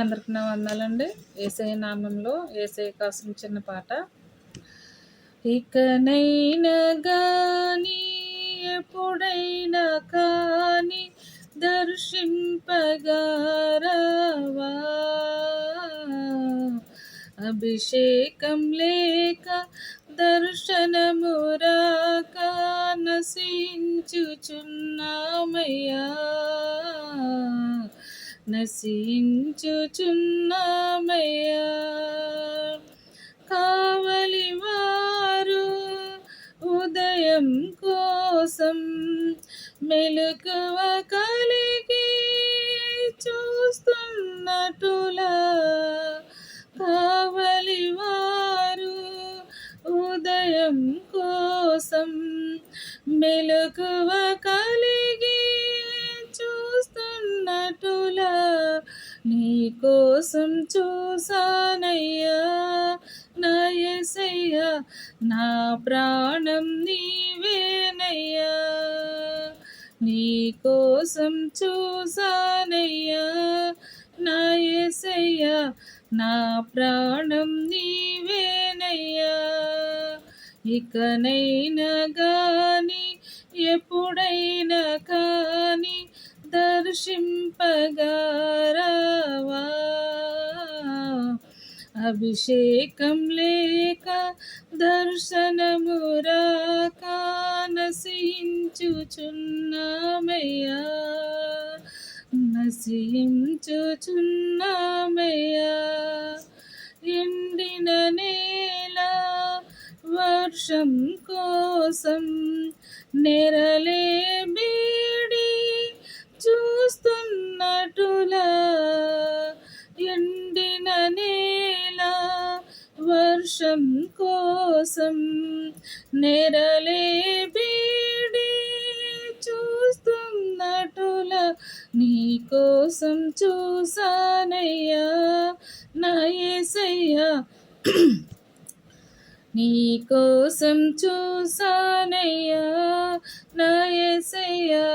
అందరికి నా వందాలండి. యేసయ్య నామంలో యేసయ్య కోసం చిన్న పాట. ఇకనైనా గాని ఎప్పుడైనా కాని దర్శింపగారవా, అభిషేకం లేక దర్శనము రాక నశించుచున్నామయ్యా, నశించుచున్నామయ్యా. కావలి వారు ఉదయం కోసం మెలకువ కలిగి చూస్తున్నట్టులా, కావలి వారు ఉదయం కోసం మెలకువ కలిగి చూస్తున్నట్టులా నీ కోసం చూసానయ్యా నా యేసయ్యా, నా ప్రాణం నీవేనయ్యా. నీ కోసం చూసానయ్యా నా యేసయ్యా, నా ప్రాణం నీవేనయ్యా. ఇకనైనా గాని ఎప్పుడైనా కాని దర్శింపగారవా, అభిషేకం లేక దర్శనము రాక నశించుచున్నామయ్యా, నశించుచున్నామయ్యా. ఎండిన నేల వర్షం కోసం నెరలే బీడి చూస్తున్నట్టులా, ఎండిన నేల వర్షం కోసం నెరలే బీడి చూస్తున్నట్టులా నీ కోసం చూసానయ్యా నా యేసయ్యా, నీ కోసం చూసానయ్యా నా యేసయ్యా,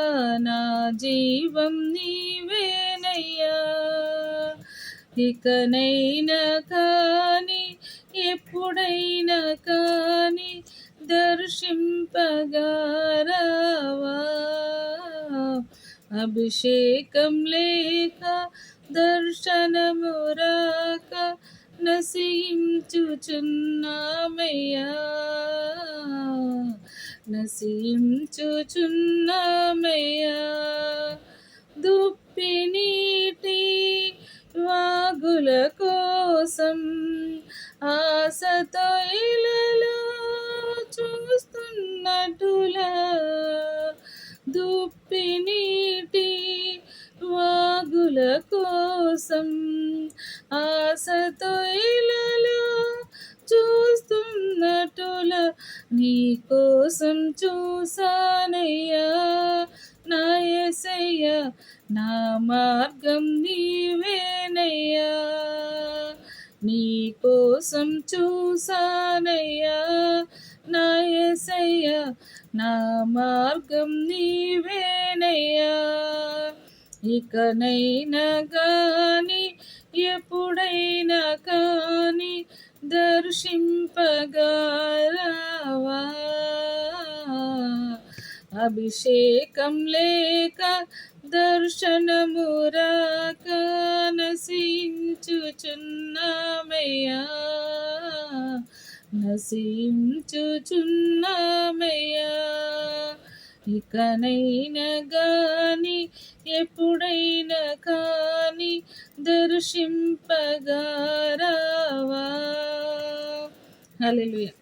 నా జీవం నీవేనయ్యా. ఇకనైనా కాని ఎప్పుడైనా కాని దర్శింపగారవా, అభిషేకం లేక దర్శనము రాక నశించుచున్నామయ్యా, నశించుచున్నామయ్యా. దుప్పి నీటి వాగుల కోసం ఆశతో ఇలలో చూస్తున్నట్టులా, దుప్పి నీటి వాగుల కోసం ఆశతో ఇలలో చూస్తున్నట్టులా నీ కోసం చూసానయ్యా నా యేసయ్యా, నా మార్గం నీవేనయ్యా. నీ కోసం చూసానయ్యా నా యేసయ్యా, నా మార్గం నీవేనయ్యా. ఇకనైనా గాని ఎప్పుడైనా కాని దర్శింపగారవా, అభిషేకం లేక దర్శనము రాక నశించుచున్నామయ్యా, నశించుచున్నామయ్యా. ఇకనైనా గాని ఎప్పుడైనా కాని దర్శింపగారవా. హల్లెలూయా.